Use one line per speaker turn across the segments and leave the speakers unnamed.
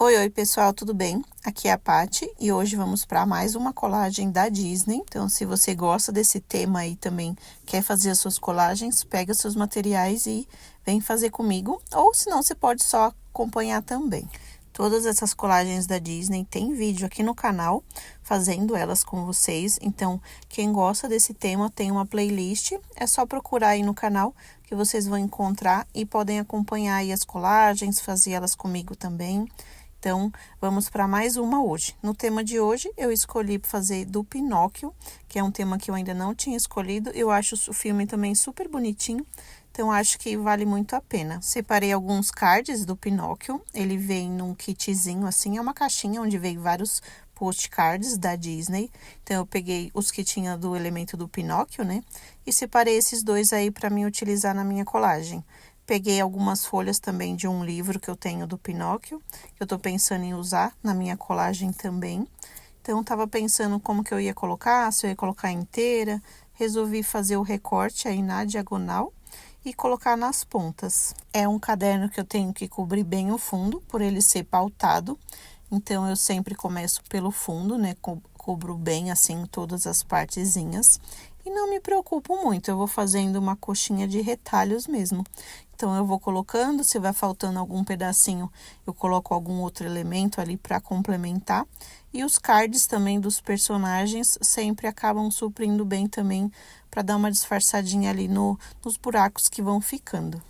Oi, pessoal, tudo bem? Aqui é a Paty e hoje vamos para mais uma colagem da Disney. Então, se você gosta desse tema aí também, quer fazer as suas colagens, pega seus materiais e vem fazer comigo. Ou se não, você pode só acompanhar também. Todas essas colagens da Disney tem vídeo aqui no canal, fazendo elas com vocês. Então, quem gosta desse tema tem uma playlist, é só procurar aí no canal que vocês vão encontrar e podem acompanhar aí as colagens, fazer elas comigo também. Então, vamos para mais uma hoje. No tema de hoje, eu escolhi fazer do Pinóquio, que é um tema que eu ainda não tinha escolhido. Eu acho o filme também super bonitinho, então acho que vale muito a pena. Separei alguns cards do Pinóquio, ele vem num kitzinho assim, é uma caixinha onde vem vários postcards da Disney. Então, eu peguei os que tinha do elemento do Pinóquio, né? E separei esses dois aí para mim utilizar na minha colagem. Peguei algumas folhas também de um livro que eu tenho do Pinóquio, que eu tô pensando em usar na minha colagem também. Então, eu tava pensando como que eu ia colocar, se eu ia colocar inteira. Resolvi fazer o recorte aí na diagonal e colocar nas pontas. É um caderno que eu tenho que cobrir bem o fundo, por ele ser pautado. Então, eu sempre começo pelo fundo, né? Cubro bem, assim, todas as partezinhas. E não me preocupo muito, eu vou fazendo uma coxinha de retalhos mesmo. Então, eu vou colocando, se vai faltando algum pedacinho, eu coloco algum outro elemento ali para complementar. E os cards também dos personagens sempre acabam suprindo bem também, para dar uma disfarçadinha ali nos buracos que vão ficando.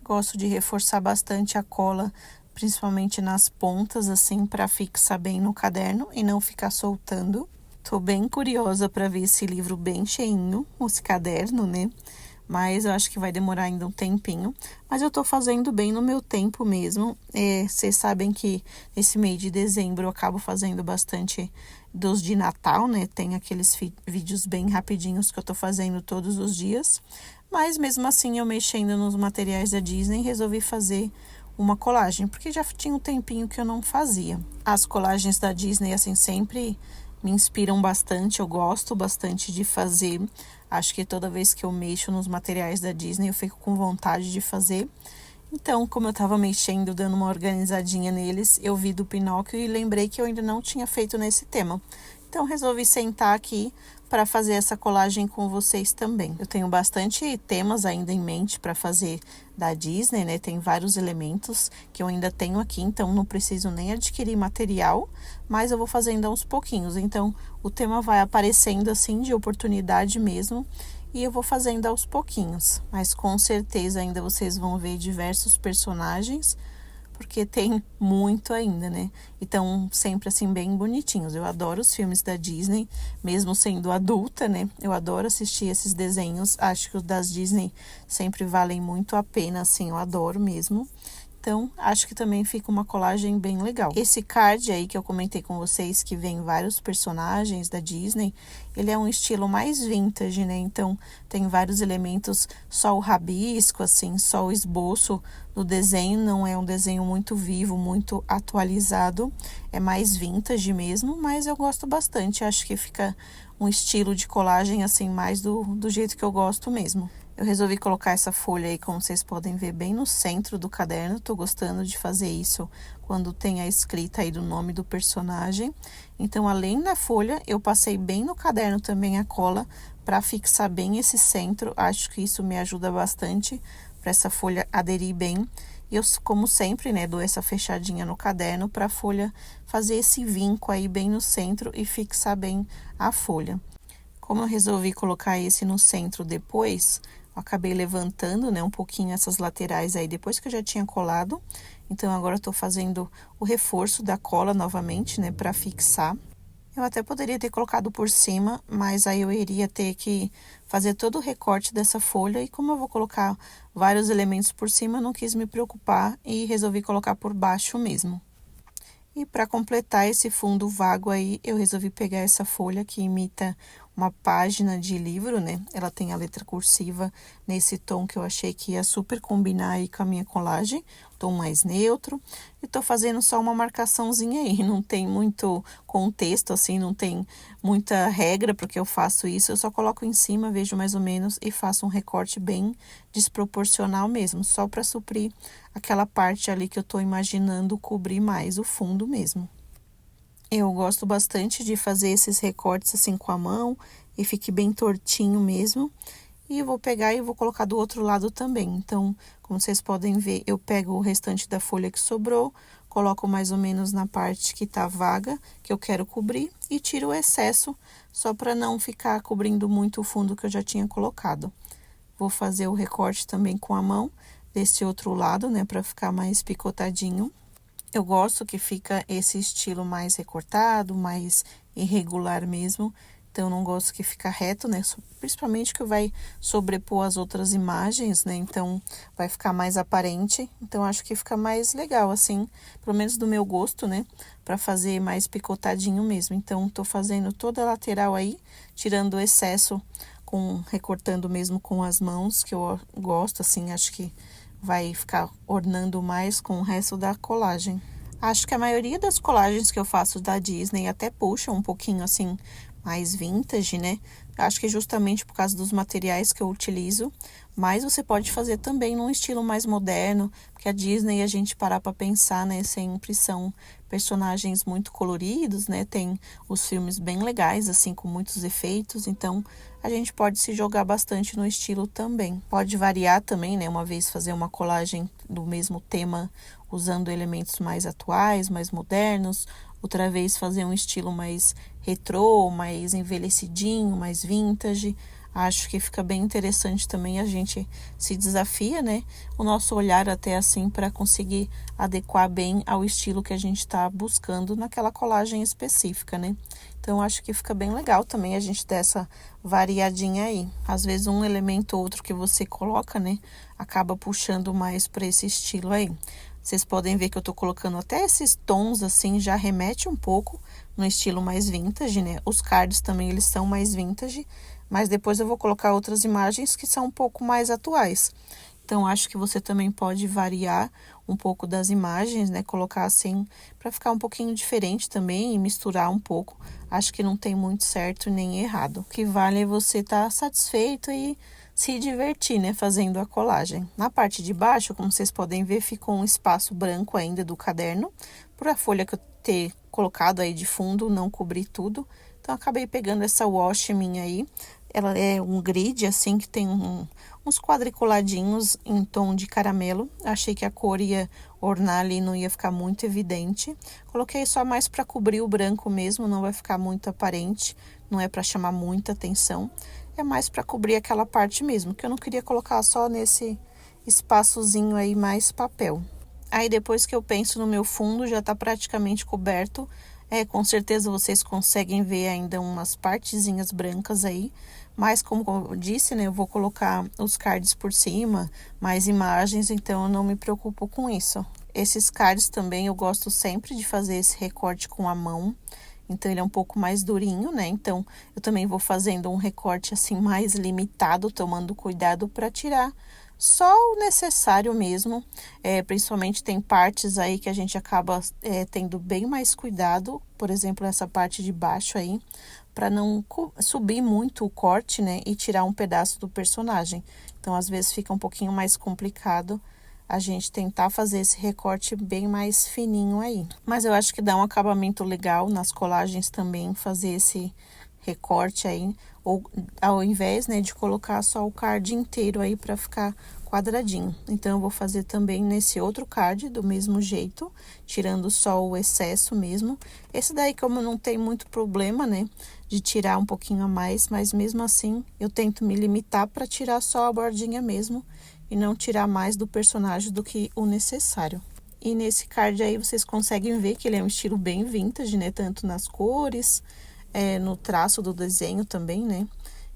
Gosto de reforçar bastante a cola, principalmente nas pontas, assim, para fixar bem no caderno e não ficar soltando. Tô bem curiosa para ver esse livro bem cheinho, esse caderno, né? Mas eu acho que vai demorar ainda um tempinho. Mas eu tô fazendo bem no meu tempo mesmo. Vocês sabem que nesse mês de dezembro eu acabo fazendo bastante dos de Natal, né? Tem aqueles vídeos bem rapidinhos que eu tô fazendo todos os dias. Mas mesmo assim, eu mexendo nos materiais da Disney, resolvi fazer uma colagem, porque já tinha um tempinho que eu não fazia. As colagens da Disney, assim, sempre me inspiram bastante, eu gosto bastante de fazer. Acho que toda vez que eu mexo nos materiais da Disney, eu fico com vontade de fazer. Então, como eu tava mexendo, dando uma organizadinha neles, eu vi do Pinóquio e lembrei que eu ainda não tinha feito nesse tema. Então, resolvi sentar aqui para fazer essa colagem com vocês também. Eu tenho bastante temas ainda em mente para fazer da Disney, né? Tem vários elementos que eu ainda tenho aqui, então não preciso nem adquirir material, mas eu vou fazendo aos pouquinhos. Então, o tema vai aparecendo assim de oportunidade mesmo, e eu vou fazendo aos pouquinhos. Mas com certeza ainda vocês vão ver diversos personagens, porque tem muito ainda, né? Então, sempre assim, bem bonitinhos. Eu adoro os filmes da Disney, mesmo sendo adulta, né? Eu adoro assistir esses desenhos. Acho que os das Disney sempre valem muito a pena, assim, eu adoro mesmo. Então, acho que também fica uma colagem bem legal. Esse card aí que eu comentei com vocês, que vem vários personagens da Disney, ele é um estilo mais vintage, né? Então, tem vários elementos, só o rabisco, assim, só o esboço do desenho. Não é um desenho muito vivo, muito atualizado. É mais vintage mesmo, mas eu gosto bastante. Acho que fica um estilo de colagem, assim, mais do jeito que eu gosto mesmo. Eu resolvi colocar essa folha aí, como vocês podem ver, bem no centro do caderno. Tô gostando de fazer isso quando tem a escrita aí do nome do personagem. Então, além da folha, eu passei bem no caderno também a cola para fixar bem esse centro. Acho que isso me ajuda bastante para essa folha aderir bem. E eu, como sempre, né, dou essa fechadinha no caderno para a folha fazer esse vinco aí bem no centro e fixar bem a folha. Como eu resolvi colocar esse no centro depois, eu acabei levantando, né, um pouquinho essas laterais aí, depois que eu já tinha colado. Então, agora eu tô fazendo o reforço da cola novamente, né, para fixar. Eu até poderia ter colocado por cima, mas aí eu iria ter que fazer todo o recorte dessa folha. E como eu vou colocar vários elementos por cima, eu não quis me preocupar e resolvi colocar por baixo mesmo. E para completar esse fundo vago aí, eu resolvi pegar essa folha que imita uma página de livro, né? Ela tem a letra cursiva nesse tom que eu achei que ia super combinar aí com a minha colagem, tom mais neutro. E tô fazendo só uma marcaçãozinha aí, não tem muito contexto, assim, não tem muita regra porque eu faço isso. Eu só coloco em cima, vejo mais ou menos e faço um recorte bem desproporcional mesmo, só para suprir aquela parte ali que eu tô imaginando cobrir mais o fundo mesmo. Eu gosto bastante de fazer esses recortes assim com a mão e fique bem tortinho mesmo. E eu vou pegar e vou colocar do outro lado também. Então, como vocês podem ver, eu pego o restante da folha que sobrou, coloco mais ou menos na parte que tá vaga, que eu quero cobrir, e tiro o excesso, só para não ficar cobrindo muito o fundo que eu já tinha colocado. Vou fazer o recorte também com a mão, desse outro lado, né, para ficar mais picotadinho. Eu gosto que fica esse estilo mais recortado, mais irregular mesmo. Então, eu não gosto que fica reto, né? Principalmente que vai sobrepor as outras imagens, né? Então, vai ficar mais aparente. Então, acho que fica mais legal, assim, pelo menos do meu gosto, né? Pra fazer mais picotadinho mesmo. Então, tô fazendo toda a lateral aí, tirando o excesso, recortando mesmo com as mãos, que eu gosto, assim, acho que vai ficar ornando mais com o resto da colagem. Acho que a maioria das colagens que eu faço da Disney até puxa um pouquinho assim, mais vintage, né? Acho que justamente por causa dos materiais que eu utilizo, mas você pode fazer também num estilo mais moderno, porque a Disney, a gente parar para pensar, né, sempre são personagens muito coloridos, né? Tem os filmes bem legais, assim, com muitos efeitos, então a gente pode se jogar bastante no estilo também. Pode variar também, né? Uma vez fazer uma colagem do mesmo tema, usando elementos mais atuais, mais modernos, outra vez fazer um estilo mais retrô, mais envelhecidinho, mais vintage. Acho que fica bem interessante também, a gente se desafia, né? O nosso olhar até assim para conseguir adequar bem ao estilo que a gente está buscando naquela colagem específica, né? Então, acho que fica bem legal também a gente ter essa variadinha aí. Às vezes, um elemento ou outro que você coloca, né? Acaba puxando mais para esse estilo aí. Vocês podem ver que eu tô colocando até esses tons assim, já remete um pouco no estilo mais vintage, né? Os cards também, eles são mais vintage, mas depois eu vou colocar outras imagens que são um pouco mais atuais. Então, acho que você também pode variar um pouco das imagens, né? Colocar assim, para ficar um pouquinho diferente também e misturar um pouco. Acho que não tem muito certo nem errado. O que vale é você estar satisfeito e se divertir, né, fazendo a colagem. Na parte de baixo, como vocês podem ver, ficou um espaço branco ainda do caderno, por a folha que eu ter colocado aí de fundo, não cobrir tudo. Então, acabei pegando essa washi minha aí. Ela é um grid, assim, que tem uns quadriculadinhos em tom de caramelo. Achei que a cor ia ornar ali, não ia ficar muito evidente. Coloquei só mais para cobrir o branco mesmo, não vai ficar muito aparente, não é para chamar muita atenção. É mais para cobrir aquela parte mesmo, que eu não queria colocar só nesse espaçozinho aí mais papel. Aí depois que eu penso no meu fundo, já tá praticamente coberto. Com certeza vocês conseguem ver ainda umas partezinhas brancas aí. Mas como eu disse, né, eu vou colocar os cards por cima, mais imagens, então eu não me preocupo com isso. Esses cards também eu gosto sempre de fazer esse recorte com a mão. Então, ele é um pouco mais durinho, né? Então, eu também vou fazendo um recorte assim mais limitado, tomando cuidado para tirar só o necessário mesmo. Principalmente tem partes aí que a gente acaba tendo bem mais cuidado. Por exemplo, essa parte de baixo aí, para não subir muito o corte, né? E tirar um pedaço do personagem. Então, às vezes fica um pouquinho mais complicado a gente tentar fazer esse recorte bem mais fininho aí. Mas eu acho que dá um acabamento legal nas colagens também, fazer esse recorte aí, ou ao invés, né, de colocar só o card inteiro aí para ficar quadradinho. Então, eu vou fazer também nesse outro card do mesmo jeito, tirando só o excesso mesmo. Esse daí, como não tem muito problema, né, de tirar um pouquinho a mais, mas mesmo assim, eu tento me limitar para tirar só a bordinha mesmo, e não tirar mais do personagem do que o necessário. E nesse card aí vocês conseguem ver que ele é um estilo bem vintage, né? Tanto nas cores, no traço do desenho também, né?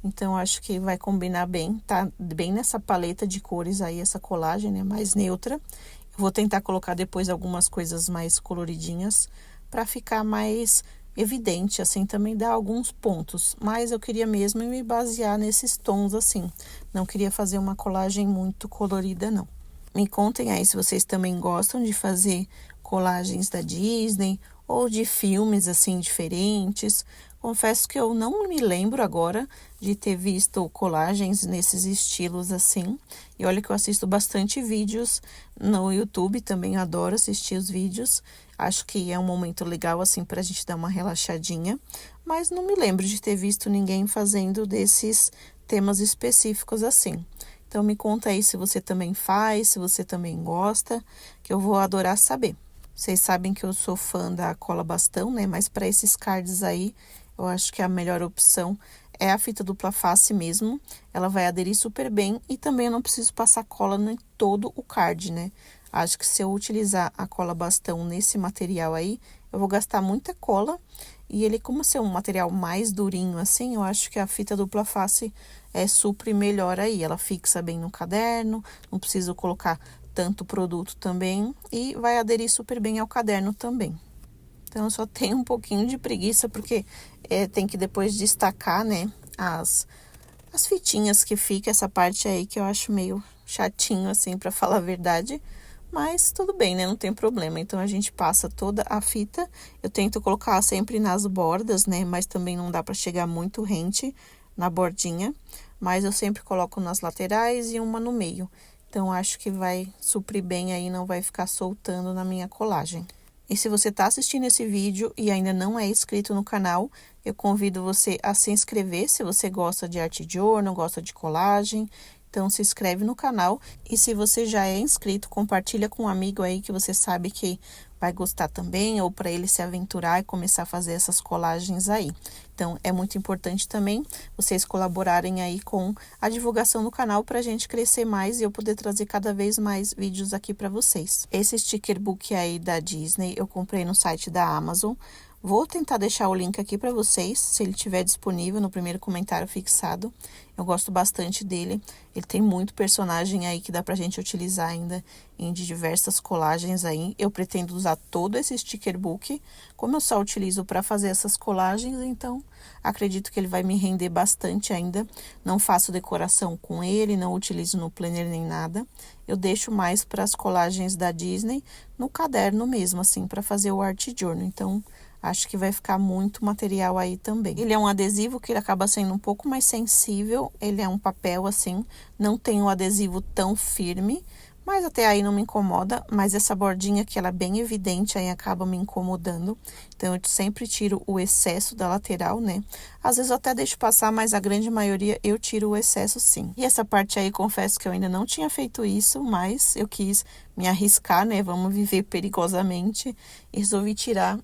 Então, acho que vai combinar bem, tá bem nessa paleta de cores aí, essa colagem, né? Mais neutra. Eu vou tentar colocar depois algumas coisas mais coloridinhas para ficar mais evidente, assim, também dá alguns pontos. Mas eu queria mesmo me basear nesses tons, assim. Não queria fazer uma colagem muito colorida, não. Me contem aí se vocês também gostam de fazer colagens da Disney ou de filmes, assim, diferentes. Confesso que eu não me lembro agora de ter visto colagens nesses estilos assim. E olha que eu assisto bastante vídeos no YouTube, também adoro assistir os vídeos. Acho que é um momento legal assim pra gente dar uma relaxadinha. Mas não me lembro de ter visto ninguém fazendo desses temas específicos assim. Então me conta aí se você também faz, se você também gosta, que eu vou adorar saber. Vocês sabem que eu sou fã da cola bastão, né? Mas para esses cards aí, eu acho que a melhor opção é a fita dupla face mesmo. Ela vai aderir super bem e também eu não preciso passar cola em todo o card, né? Acho que se eu utilizar a cola bastão nesse material aí, eu vou gastar muita cola. E ele, como ser um material mais durinho assim, eu acho que a fita dupla face supre melhor aí. Ela fixa bem no caderno, não preciso colocar tanto produto também e vai aderir super bem ao caderno também. Então, eu só tenho um pouquinho de preguiça, porque tem que depois destacar, né, as fitinhas que fica, essa parte aí que eu acho meio chatinho, assim, pra falar a verdade. Mas tudo bem, né, não tem problema. Então, a gente passa toda a fita. Eu tento colocar sempre nas bordas, né, mas também não dá pra chegar muito rente na bordinha. Mas eu sempre coloco nas laterais e uma no meio. Então, acho que vai suprir bem aí, não vai ficar soltando na minha colagem. E se você está assistindo esse vídeo e ainda não é inscrito no canal, eu convido você a se inscrever se você gosta de art journal, gosta de colagem. Então, se inscreve no canal. E se você já é inscrito, compartilha com um amigo aí que você sabe que vai gostar também, ou para ele se aventurar e começar a fazer essas colagens aí. Então, é muito importante também vocês colaborarem aí com a divulgação do canal para a gente crescer mais e eu poder trazer cada vez mais vídeos aqui para vocês. Esse sticker book aí da Disney eu comprei no site da Amazon. Vou tentar deixar o link aqui para vocês, se ele estiver disponível no primeiro comentário fixado. Eu gosto bastante dele. Ele tem muito personagem aí que dá pra gente utilizar ainda em diversas colagens aí. Eu pretendo usar todo esse sticker book. Como eu só utilizo para fazer essas colagens, então acredito que ele vai me render bastante ainda. Não faço decoração com ele, não utilizo no planner nem nada. Eu deixo mais para as colagens da Disney no caderno mesmo, assim, para fazer o art journal. Então, acho que vai ficar muito material aí também. Ele é um adesivo que ele acaba sendo um pouco mais sensível. Ele é um papel assim, não tem um adesivo tão firme, mas até aí não me incomoda. Mas essa bordinha que ela é bem evidente aí acaba me incomodando. Então eu sempre tiro o excesso da lateral, né? Às vezes eu até deixo passar, mas a grande maioria eu tiro o excesso sim. E essa parte aí, confesso que eu ainda não tinha feito isso, mas eu quis me arriscar, né? Vamos viver perigosamente. E resolvi tirar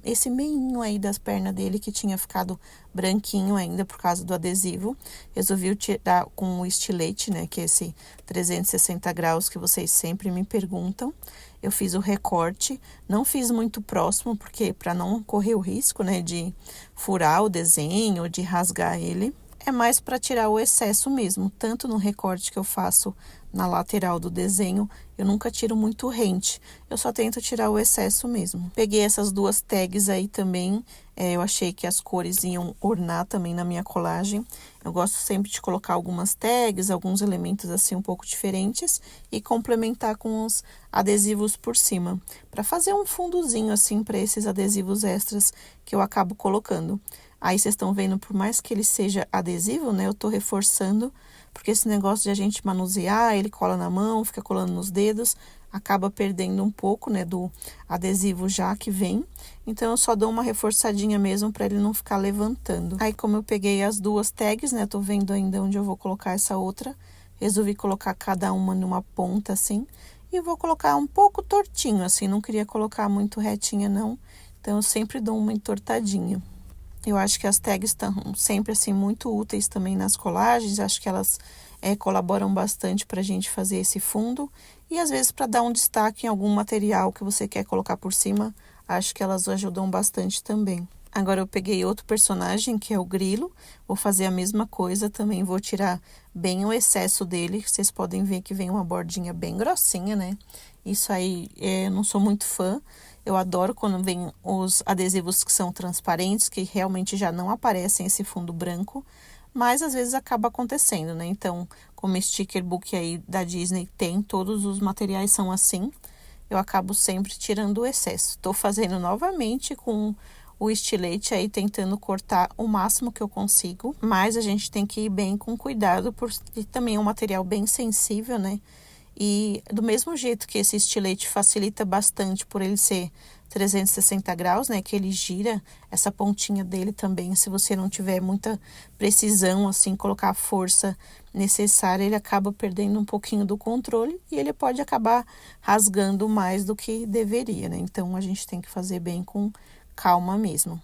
esse meinho aí das pernas dele que tinha ficado branquinho ainda por causa do adesivo. Resolvi tirar com o estilete, né? Que é esse 360 graus que vocês sempre me perguntam. Eu fiz o recorte, não fiz muito próximo, porque para não correr o risco, né, de furar o desenho, de rasgar ele. É mais para tirar o excesso mesmo, tanto no recorte que eu faço na lateral do desenho, eu nunca tiro muito rente, eu só tento tirar o excesso mesmo. Peguei essas duas tags aí também, eu achei que as cores iam ornar também na minha colagem. Eu gosto sempre de colocar algumas tags, alguns elementos assim um pouco diferentes e complementar com os adesivos por cima, para fazer um fundozinho assim para esses adesivos extras que eu acabo colocando. Aí vocês estão vendo, por mais que ele seja adesivo, né, eu tô reforçando, porque esse negócio de a gente manusear, ele cola na mão, fica colando nos dedos, acaba perdendo um pouco, né, do adesivo já que vem. Então, eu só dou uma reforçadinha mesmo para ele não ficar levantando. Aí, como eu peguei as duas tags, né, tô vendo ainda onde eu vou colocar essa outra, resolvi colocar cada uma numa ponta assim, e vou colocar um pouco tortinho, assim, não queria colocar muito retinha não, então eu sempre dou uma entortadinha. Eu acho que as tags estão sempre assim muito úteis também nas colagens, acho que elas colaboram bastante para a gente fazer esse fundo e às vezes para dar um destaque em algum material que você quer colocar por cima, acho que elas ajudam bastante também. Agora eu peguei outro personagem que é o grilo, vou fazer a mesma coisa, também vou tirar bem o excesso dele, vocês podem ver que vem uma bordinha bem grossinha, né? Isso aí eu não sou muito fã. Eu adoro quando vem os adesivos que são transparentes, que realmente já não aparecem esse fundo branco, mas às vezes acaba acontecendo, né? Então, como sticker book aí da Disney tem, todos os materiais são assim, eu acabo sempre tirando o excesso. Tô fazendo novamente com o estilete aí, tentando cortar o máximo que eu consigo, mas a gente tem que ir bem com cuidado, porque também é um material bem sensível, né? E do mesmo jeito que esse estilete facilita bastante por ele ser 360 graus, né, que ele gira, essa pontinha dele também, se você não tiver muita precisão, assim, colocar a força necessária, ele acaba perdendo um pouquinho do controle e ele pode acabar rasgando mais do que deveria, né? Então, a gente tem que fazer bem com calma mesmo.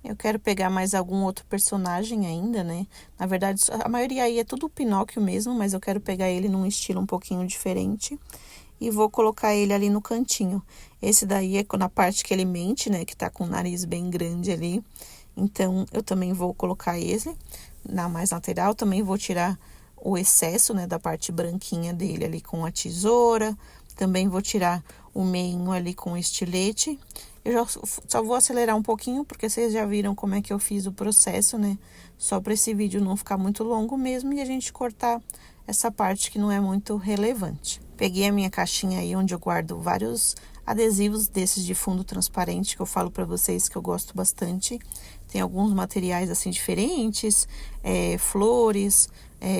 Eu quero pegar mais algum outro personagem ainda, né? Na verdade, a maioria aí é tudo o Pinóquio mesmo, mas eu quero pegar ele num estilo um pouquinho diferente. E vou colocar ele ali no cantinho. Esse daí é na parte que ele mente, né? Que tá com o nariz bem grande ali. Então, eu também vou colocar esse na mais lateral. Também vou tirar o excesso, né? Da parte branquinha dele ali com a tesoura. Também vou tirar o meinho ali com o estilete. Eu só vou acelerar um pouquinho, porque vocês já viram como é que eu fiz o processo, né? Só para esse vídeo não ficar muito longo mesmo e a gente cortar essa parte que não é muito relevante. Peguei a minha caixinha aí, onde eu guardo vários adesivos desses de fundo transparente, que eu falo para vocês que eu gosto bastante. Tem alguns materiais assim diferentes, flores,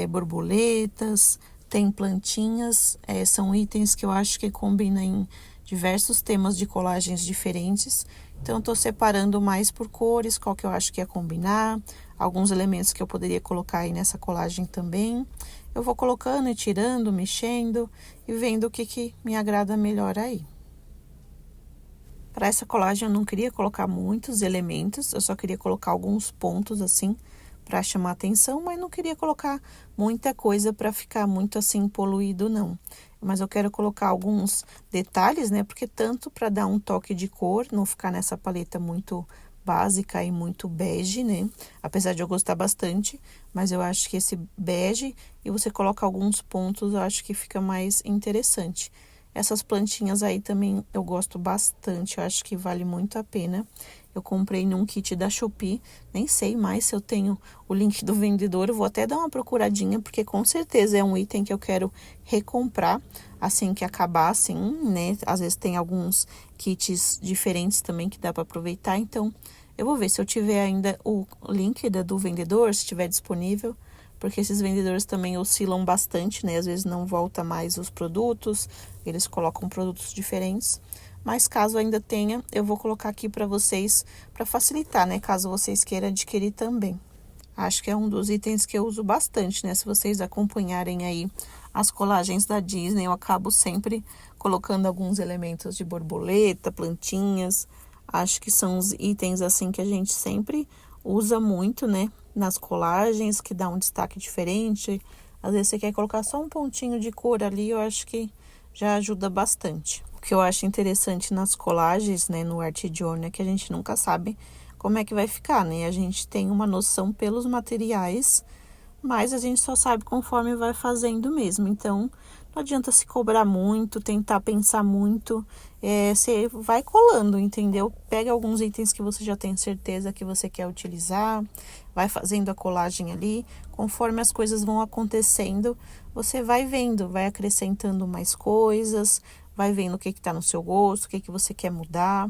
borboletas, tem plantinhas, são itens que eu acho que combinam em diversos temas de colagens diferentes. Então, eu tô separando mais por cores, qual que eu acho que ia combinar, alguns elementos que eu poderia colocar aí nessa colagem também. Eu vou colocando e tirando, mexendo e vendo o que me agrada melhor aí. Para essa colagem eu não queria colocar muitos elementos, eu só queria colocar alguns pontos assim para chamar atenção, mas não queria colocar muita coisa para ficar muito assim poluído não. Mas eu quero colocar alguns detalhes, né? Porque tanto para dar um toque de cor, não ficar nessa paleta muito básica e muito bege, né? Apesar de eu gostar bastante, mas eu acho que esse bege e você coloca alguns pontos, eu acho que fica mais interessante. Essas plantinhas aí também eu gosto bastante, eu acho que vale muito a pena. Eu comprei num kit da Shopee, nem sei mais se eu tenho o link do vendedor, eu vou até dar uma procuradinha, porque com certeza é um item que eu quero recomprar assim que acabar, assim, né? Às vezes tem alguns kits diferentes também que dá para aproveitar, então eu vou ver se eu tiver ainda o link do vendedor, se estiver disponível, porque esses vendedores também oscilam bastante, né? Às vezes não volta mais os produtos, eles colocam produtos diferentes. Mas caso ainda tenha, eu vou colocar aqui para vocês, para facilitar, né? Caso vocês queiram adquirir também. Acho que é um dos itens que eu uso bastante, né? Se vocês acompanharem aí as colagens da Disney, eu acabo sempre colocando alguns elementos de borboleta, plantinhas. Acho que são os itens assim que a gente sempre usa muito, né? Nas colagens, que dá um destaque diferente. Às vezes você quer colocar só um pontinho de cor ali, eu acho que já ajuda bastante. O que eu acho interessante nas colagens, né, no Art Journal, é que a gente nunca sabe como é que vai ficar, né? A gente tem uma noção pelos materiais, mas a gente só sabe conforme vai fazendo mesmo. Então, não adianta se cobrar muito, tentar pensar muito. Você vai colando, entendeu? Pega alguns itens que você já tem certeza que você quer utilizar, vai fazendo a colagem ali. Conforme as coisas vão acontecendo, você vai vendo, vai acrescentando mais coisas, vai vendo o que está no seu gosto, o que você quer mudar.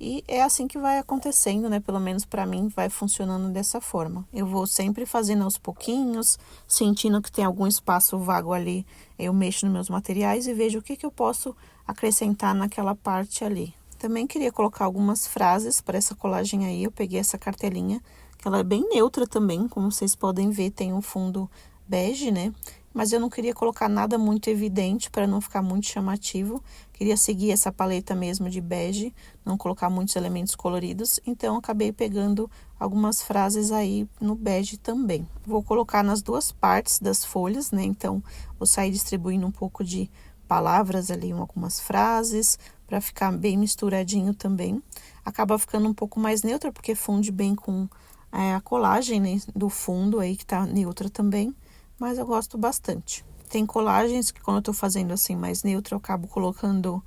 E é assim que vai acontecendo, né? Pelo menos para mim vai funcionando dessa forma. Eu vou sempre fazendo aos pouquinhos, sentindo que tem algum espaço vago ali, eu mexo nos meus materiais e vejo o que eu posso acrescentar naquela parte ali. Também queria colocar algumas frases para essa colagem aí. Eu peguei essa cartelinha, que ela é bem neutra também, como vocês podem ver, tem um fundo bege, né? Mas eu não queria colocar nada muito evidente para não ficar muito chamativo. Queria seguir essa paleta mesmo de bege, não colocar muitos elementos coloridos. Então, acabei pegando algumas frases aí no bege também. Vou colocar nas duas partes das folhas, né? Então, vou sair distribuindo um pouco de palavras ali, algumas frases, para ficar bem misturadinho também. Acaba ficando um pouco mais neutra, porque funde bem com a colagem, né, do fundo aí, que tá neutra também. Mas eu gosto bastante. Tem colagens que quando eu tô fazendo assim mais neutro, eu acabo colocando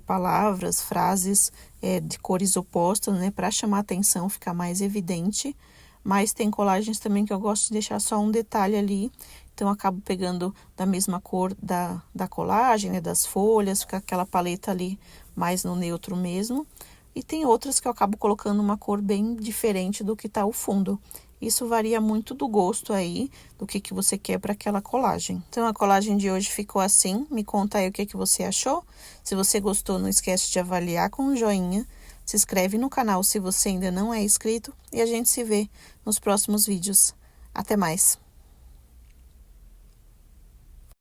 palavras, frases de cores opostas, né, para chamar atenção, ficar mais evidente. Mas tem colagens também que eu gosto de deixar só um detalhe ali, então eu acabo pegando da mesma cor da colagem, né, das folhas, fica aquela paleta ali mais no neutro mesmo. E tem outras que eu acabo colocando uma cor bem diferente do que está o fundo. Isso varia muito do gosto aí, do que você quer para aquela colagem. Então, a colagem de hoje ficou assim. Me conta aí o que você achou. Se você gostou, não esquece de avaliar com um joinha. Se inscreve no canal se você ainda não é inscrito. E a gente se vê nos próximos vídeos. Até mais!